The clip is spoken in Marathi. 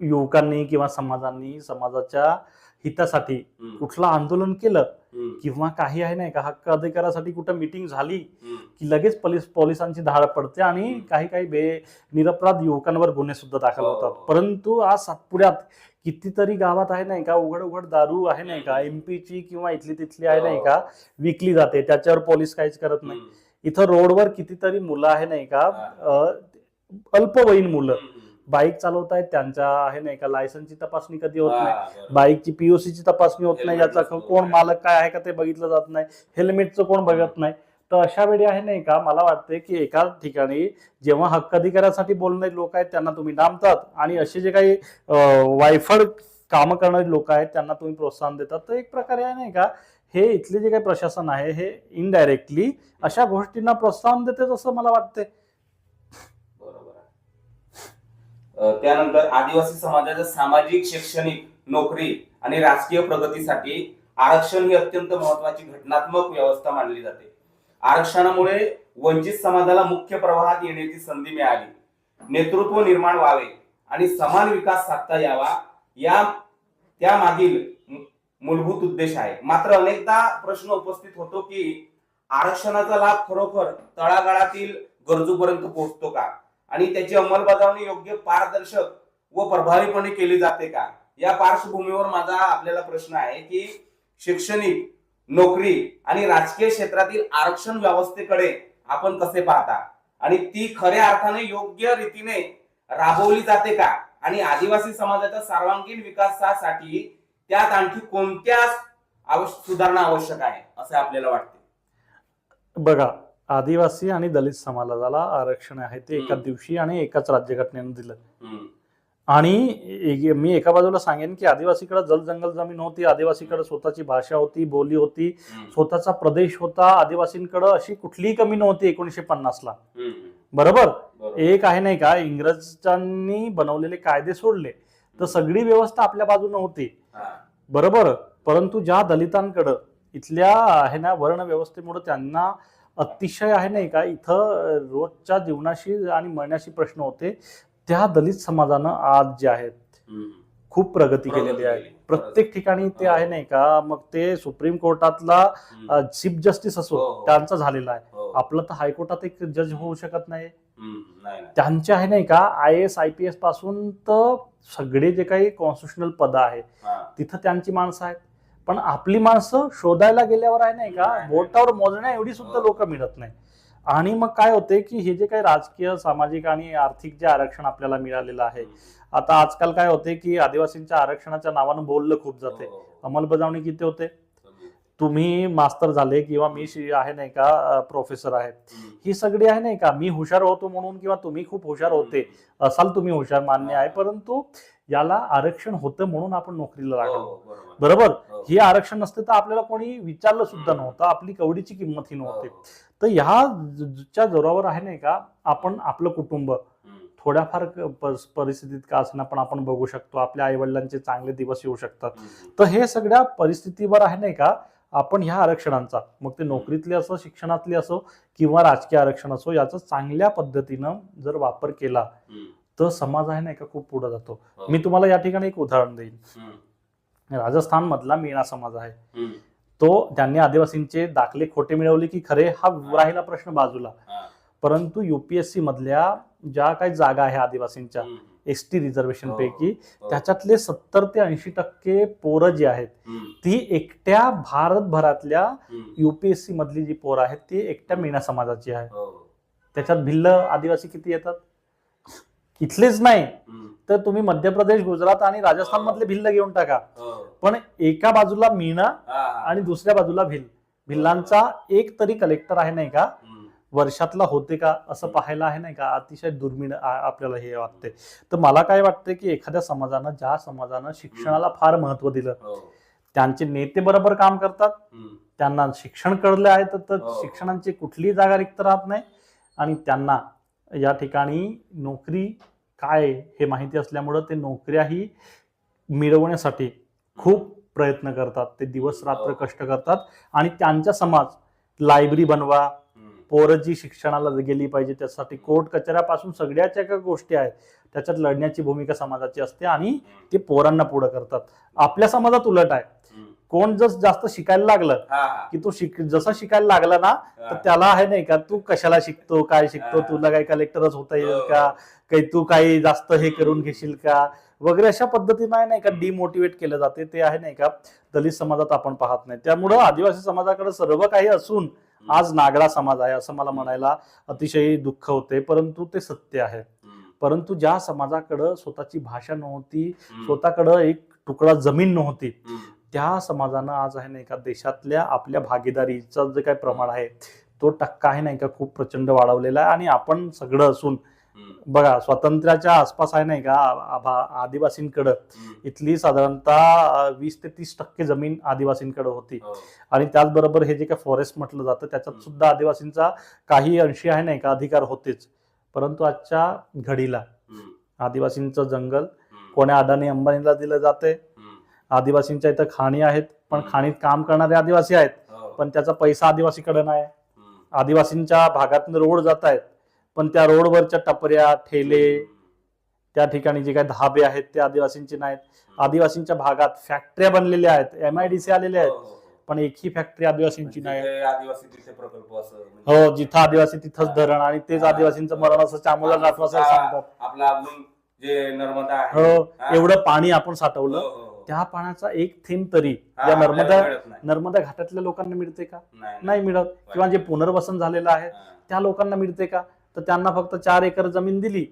युवकांनी किंवा समाजांनी समाजाच्या हितासाठी कुठलं आंदोलन केलं किंवा काही आहे नाही का हक्क अधिकारासाठी कुठं मीटिंग झाली की लगेच पोलिसांची धाड पडते आणि काही निरपराध युवकांवर गुन्हे सुद्धा दाखल होतात. परंतु आज सातपुड्यात कितीतरी गावात आहे नाही का उघड दारू आहे नाही का एमपीची किंवा इथली तिथली आहे नाही का विकली जाते, त्याच्यावर पोलीस काहीच करत नाही. इथं रोडवर कितीतरी मुलं आहे नाही का अल्पवयीन मुलं बाईक चालवतायत, त्यांच्या आहे नाही का लायसन्सची तपासणी कधी होत नाही, बाईकची पीओसीची तपासणी होत नाही, याचा कोण मालक काय आहे का ते बघितलं जात नाही, हेल्मेटचं कोण बघत नाही. तर अशा वेळी आहे नाही का मला वाटते की एका ठिकाणी जेव्हा हक्क अधिकारासाठी बोलणारे लोक आहेत त्यांना तुम्ही डांबतात आणि असे जे काही वायफळ कामं करणारे लोक आहेत त्यांना तुम्ही प्रोत्साहन देतात. तर एक प्रकारे आहे नाही का हे इथले जे काही प्रशासन आहे हे इनडायरेक्टली अशा गोष्टींना प्रोत्साहन देते असं मला वाटते. त्यानंतर आदिवासी समाजाच्या सामाजिक, शैक्षणिक, नोकरी आणि राजकीय प्रगतीसाठी आरक्षण ही अत्यंत महत्वाची घटनात्मक व्यवस्था मानली जाते. आरक्षणामुळे वंचित समाजाला मुख्य प्रवाहात येण्याची संधी मिळाली, नेतृत्व निर्माण व्हावे आणि समान विकास साधता यावा या त्यामागील मूलभूत उद्देश आहे. मात्र अनेकदा प्रश्न उपस्थित होतो की आरक्षणाचा लाभ खरोखर तळागाळातील गरजूपर्यंत पोहोचतो का आणि त्याची अंमलबजावणी योग्य, पारदर्शक व प्रभावीपणे केली जाते का. या पार्श्वभूमीवर माझा आपल्याला प्रश्न आहे की शैक्षणिक, नोकरी आणि राजकीय क्षेत्रातील आरक्षण व्यवस्थेकडे आपण कसे पाहता आणि ती खऱ्या अर्थाने योग्य रीतीने राबवली जाते का आणि आदिवासी समाजाच्या सर्वांगीण विकासासाठी त्यात आणखी कोणत्या सुधारणा आवश्यक आहे असे आपल्याला वाटते. बघा, आदिवासी आणि दलित समाजाला आरक्षण आहे ते एका दिवशी आणि एकाच राज्यघटनेने दिलं. आणि मी एका बाजूला सांगेन की आदिवासीकडे जलजंगल जमीन होती, आदिवासीकडे स्वतःची भाषा होती, बोली होती, स्वतःचा प्रदेश होता, आदिवासींकडे अशी कुठलीही कमी नव्हती 1950 ला. बरोबर. एक आहे नाही का इंग्रजांनी बनवलेले कायदे सोडले तर सगळी व्यवस्था आपल्या बाजूने होती. बरोबर. परंतु ज्या दलितांकडं इथल्या आहे ना वर्ण व्यवस्थेमुळे त्यांना अतिशय आहे नाही का इथं रोजच्या जीवनाशी आणि मरण्याशी प्रश्न होते, त्या दलित समाजानं आज जे आहेत खूप प्रगती केलेली आहे. प्रत्येक ठिकाणी ते आहे नाही का, मग ते सुप्रीम कोर्टातला चीफ जस्टिस असो त्यांचा झालेला आहे. आपलं तर हायकोर्टात एक जज होऊ शकत नाही. त्यांचे आहे नाही का IAS IPS पासून तर सगळे जे काही कॉन्स्टिट्युशनल पद आहे तिथं त्यांची माणसं आहेत. पण आपली माणसं शोधायला गेल्यावर आहे नाही का बोटावर मोजण्या एवढी सुद्धा लोक मिळत नाही. आणि मग काय होते की हे जे काही राजकीय, सामाजिक आणि आर्थिक जे आरक्षण आपल्याला मिळालेलं आहे, आता आजकाल काय होते की आदिवासींच्या आरक्षणाच्या नावानं बोललं खूप जाते, अंमलबजावणी किती होते. तुम्ही मास्तर झाले किंवा मी आहे नाही का प्रोफेसर आहे, ही सगळी आहे नाही का मी हुशार होतो म्हणून किंवा तुम्ही खूप हुशार होते असाल, तुम्ही हुशार मान्य आहे, परंतु याला आरक्षण होतं म्हणून आपण नोकरीला लागलो. बरोबर. हे आरक्षण नसते तर आपल्याला कोणी विचारलं सुद्धा नव्हतं, आपली कवडीची किंमत ही नव्हती. तर ह्याच्या जोरावर आहे नाही का आपण आपलं कुटुंब थोड्याफार परिस्थितीत का असणार पण आपण बघू शकतो, आपल्या आई वडिलांचे चांगले दिवस येऊ शकतात. तर हे सगळ्या परिस्थितीवर आहे नाही का आपण ह्या आरक्षणांचा, मग ते नोकरीतले असो, शिक्षणातले असो किंवा राजकीय आरक्षण असो, याचा चांगल्या पद्धतीनं जर वापर केला तर समाज आहे नाही का खूप पुढे जातो. मी तुम्हाला या ठिकाणी एक उदाहरण देईन. राजस्थान मधला मीणा समाज आहे, तो त्यांनी आदिवासींचे दाखले खोटे मिळवले की खरे हा राहिला प्रश्न बाजूला. परंतु UPSC मधल्या ज्या काही जागा आहे आदिवासींच्या ST रिझर्वेशन पैकी त्याच्यातले 70 ते 80% पोरं जी आहेत ती एकट्या भारतभरातल्या UPSC मधली जी पोरं आहेत ती एकट्या मीणा समाजाची आहे. त्याच्यात भिल्ल आदिवासी किती येतात? इथलेच नाही तर तुम्ही मध्य प्रदेश, गुजरात आणि राजस्थान मधले भिल्ल घेऊन टाका, पण एका बाजूला मीणा आणि दुसऱ्या बाजूला भिल्लांचा एक तरी कलेक्टर आहे नाही का वर्षातला होते का असं पाहायला आहे नाही का अतिशय दुर्मिळ आपल्याला हे वाटते. तर मला काय वाटतं की एखाद्या समाजानं, ज्या समाजानं शिक्षणाला फार महत्व दिलं, त्यांचे नेते बरोबर काम करतात, त्यांना शिक्षण कळले आहे तर शिक्षणाची कुठलीही जागा रिक्त राहत नाही आणि त्यांना या ठिकाणी नोकरी काय हे माहिती असल्यामुळं ते नोकऱ्याही मिळवण्यासाठी खूप प्रयत्न करतात. ते दिवस रात्र कष्ट करतात आणि त्यांचा समाज लायब्ररी बनवा, पोरं जी शिक्षणाला गेली पाहिजे त्यासाठी कोर्ट कचऱ्यापासून सगळ्याच्या ज्या गोष्टी आहेत त्याच्यात लढण्याची भूमिका समाजाची असते आणि ते पोरांना पुढे करतात. आपल्या समाजात उलट आहे, कोण जर जास्त शिकायला लागलं की तो जसा शिकायला लागला ना तर त्याला आहे नाही का तू कशाला शिकतो, काय शिकतो, तुला काही कलेक्टरच होता येईल का, काही तू काही जास्त हे करून घेशील का वगैरे अशा पद्धतीने नाही का डिमोटिवेट केलं जाते. ते आहे नाही का दलित समाजात आपण पाहत नाही. त्यामुळं आदिवासी समाजाकडे सर्व काही असून आज नागरा समाज आहे असं मला म्हणायला अतिशय दुःख होते, परंतु ते सत्य आहे. परंतु ज्या समाजाकडं स्वतःची भाषा नव्हती, स्वतःकडं एक तुकडा जमीन नव्हती, त्या समाजानं आज आहे नाही का देशातल्या आपल्या भागीदारीचं जे काही प्रमाण आहे तो टक्का आहे नाही का खूप प्रचंड वाढवलेला आहे. आणि आपण सगळं असून बघा स्वातंत्र्याच्या आसपास आहे नाही का आदिवासींकडं इथली साधारणतः 20 ते 30% जमीन आदिवासींकडे होती. आणि त्याचबरोबर हे जे काही फॉरेस्ट म्हटलं जातं त्याच्यात सुद्धा आदिवासींचा काही अंशी आहे नाही का अधिकार होतेच. परंतु आजच्या घडीला आदिवासींचं जंगल कोण्या अडाणी अंबानीला दिलं जाते. आदिवासींच्या इथं खाणी आहेत पण खाणीत काम करणारे आदिवासी आहेत पण त्याचा पैसा आदिवासीकडे नाही. आदिवासींच्या भागातून रोड जात आहेत पण त्या रोडवरच्या टपऱ्या ठेले त्या ठिकाणी जे काही धाबे आहेत ते आदिवासींचे नाहीत. आदिवासींच्या भागात फॅक्टऱ्या बनलेल्या आहेत, MIDC आलेल्या आहेत पण एकही फॅक्टरी आदिवासींची नाही. हो, जिथं आदिवासी तिथंच धरण आणि तेच आदिवासींचं मरण असं चामोला नाटवा सांगतात. हो, एवढं पाणी आपण साठवलं त्या पाण्याचा एक थेंब तरी या नर्मदा घाटातल्या लोकांना मिळते का? नाही मिळत. किंवा जे पुनर्वसन झालेलं आहे त्या लोकांना मिळते का? तर त्यांना फक्त 4 एकर जमीन दिली